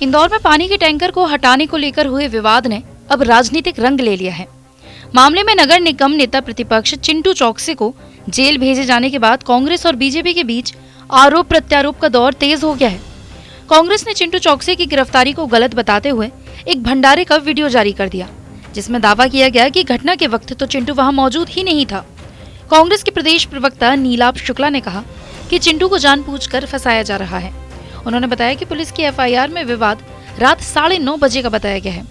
इंदौर में पानी के टैंकर को हटाने को लेकर हुए विवाद ने अब राजनीतिक रंग ले लिया है। मामले में नगर निगम नेता प्रतिपक्ष चिंटू चौकसी को जेल भेजे जाने के बाद कांग्रेस और बीजेपी के बीच आरोप प्रत्यारोप का दौर तेज हो गया है। कांग्रेस ने चिंटू चौकसी की गिरफ्तारी को गलत बताते हुए एक भंडारे का वीडियो जारी कर दिया, जिसमें दावा किया गया कि घटना के वक्त तो चिंटू वहां मौजूद ही नहीं था। कांग्रेस के प्रदेश प्रवक्ता नीलाभ शुक्ला ने कहा कि चिंटू को जानबूझकर फंसाया जा रहा है। उन्होंने बताया कि पुलिस की एफआईआर में विवाद रात 9:30 बजे का बताया गया है,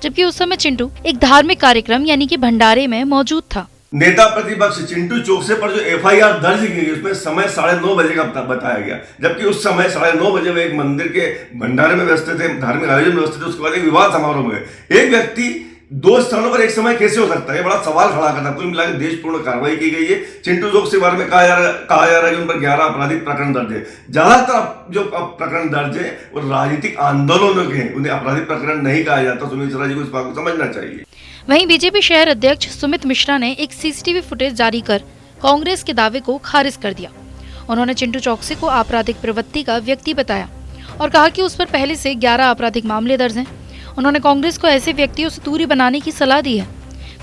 जबकि उस समय चिंटू एक धार्मिक कार्यक्रम यानी कि भंडारे में मौजूद था। नेता प्रतिपक्ष चिंटू चौकसी पर जो एफआईआर दर्ज की गई उसमें समय 9:30 बजे का बताया गया, जबकि उस समय 9:30 बजे वे एक मंदिर के भंडारे में व्यस्त थे, धार्मिक आयोजन में व्यस्त थे। उसके बाद एक विवाद समारोह में एक व्यक्ति 2 स्थानों पर एक समय कैसे हो सकता है, बड़ा सवाल खड़ा करता है। कुल मिला के देशपूर्ण कार्रवाई की गई है। चिंटू चौकसी के बारे में कहा जा रहा है कि उन पर 11 आपराधिक प्रकरण दर्ज है। ज्यादातर जो प्रकरण दर्ज है वो राजनीतिक आंदोलनों के हैं, उन्हें आपराधिक प्रकरण नहीं कहा जाता। सुनील मिश्रा जी को इस बात को समझना चाहिए। वहीं बीजेपी शहर अध्यक्ष सुमित मिश्रा ने एक सीसीटीवी फुटेज जारी कर कांग्रेस के दावे को खारिज कर दिया। उन्होंने चिंटू चौकसी को आपराधिक प्रवृत्ति का व्यक्ति बताया और कहा कि उस पर पहले से 11 आपराधिक मामले दर्ज हैं। उन्होंने कांग्रेस को ऐसे व्यक्तियों से दूरी बनाने की सलाह दी है।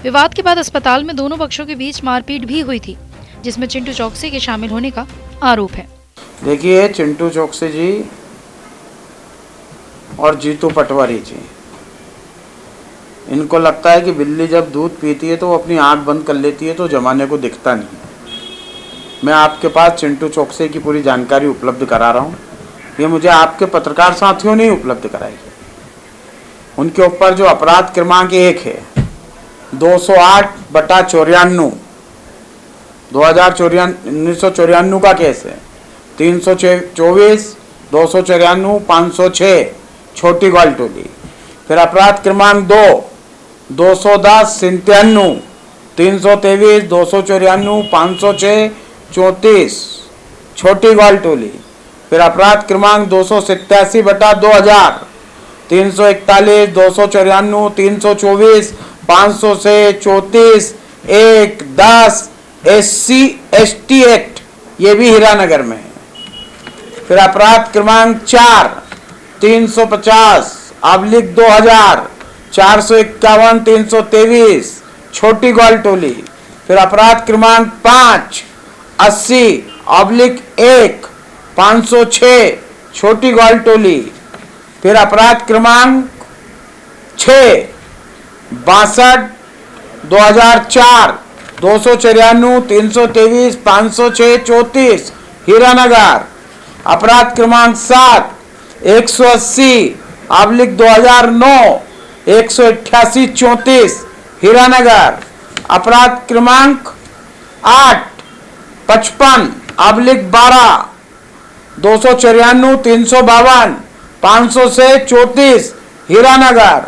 विवाद के बाद अस्पताल में दोनों पक्षों के बीच मारपीट भी हुई थी, जिसमें चिंटू चौकसी के शामिल होने का आरोप है। देखिए, चिंटू चौकसी जी और जीतू पटवारी जी, इनको लगता है कि बिल्ली जब दूध पीती है तो वो अपनी आंख बंद कर लेती है तो जमाने को दिखता नहीं। मैं आपके पास चिंटू चौकसी की पूरी जानकारी उपलब्ध करा रहा हूँ। ये मुझे आपके पत्रकार साथियों ने उपलब्ध कराई है। उनके ऊपर जो अपराध क्रमांक 1 है 208/94 1994 का केस है, 324 294 506 छोटी ग्वालटोली। फिर अपराध क्रमांक 2 210 97 323 294 506 34 छोटी ग्वालटोली। फिर अपराध क्रमांक 287/2000 341 294 324 506 34 1 10 SC/ST एक्ट, ये भी हीरानगर में है। फिर अपराध क्रमांक 4 350/2000 451 323 छोटी ग्वालटोली। फिर अपराध क्रमांक 5 80/1 506 छोटी ग्वालटोली। फिर अपराध क्रमांक 6 62/2004 294 323 506 34 हीरानगर। अपराध क्रमांक 7 180/2009 188 34 हीरानगर। अपराध क्रमांक 8 55/12 294 352 500 से 34 हीरानगर।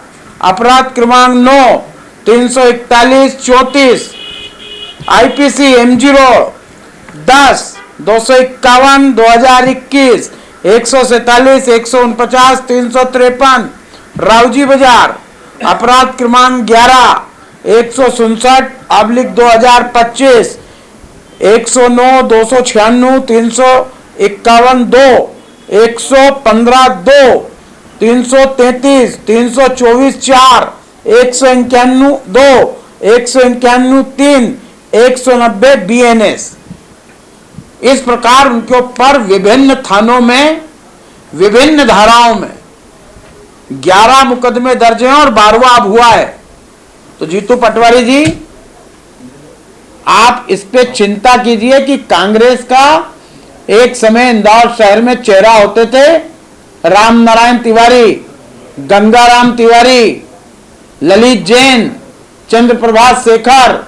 अपराध क्रमांक 9 341 34 IPC M0 10 251 2021 147 149 353 रावजी बाजार। अपराध क्रमांक 11 167/2025 109 296 351 2 115 2 333 324 4 191 2 191 3 190 BNS। इस प्रकार उनके ऊपर विभिन्न थानों में विभिन्न धाराओं में 11 मुकदमे दर्ज हैं और 12वां अब हुआ है। तो जीतू पटवारी जी, आप इस पे चिंता कीजिए कि कांग्रेस का एक समय इंदौर शहर में चेहरा होते थे राम नारायण तिवारी, गंगाराम तिवारी, ललित जैन, चंद्रप्रभात शेखर,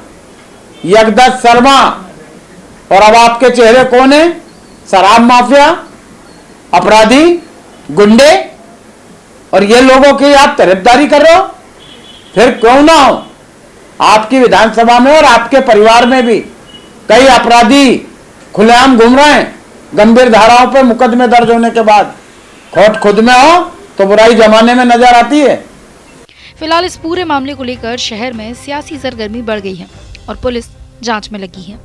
यज्ञदत्त शर्मा, और अब आपके चेहरे कौन है? शराब माफिया, अपराधी, गुंडे, और ये लोगों की आप तरफदारी कर रहे हो। फिर क्यों ना हो, आपकी विधानसभा में और आपके परिवार में भी कई अपराधी खुलेआम घूम रहे हैं। गंभीर धाराओं पर मुकदमे दर्ज होने के बाद खोट खुद में हो तो बुराई जमाने में नजर आती है। फिलहाल इस पूरे मामले को लेकर शहर में सियासी सरगर्मी बढ़ गई है और पुलिस जांच में लगी है।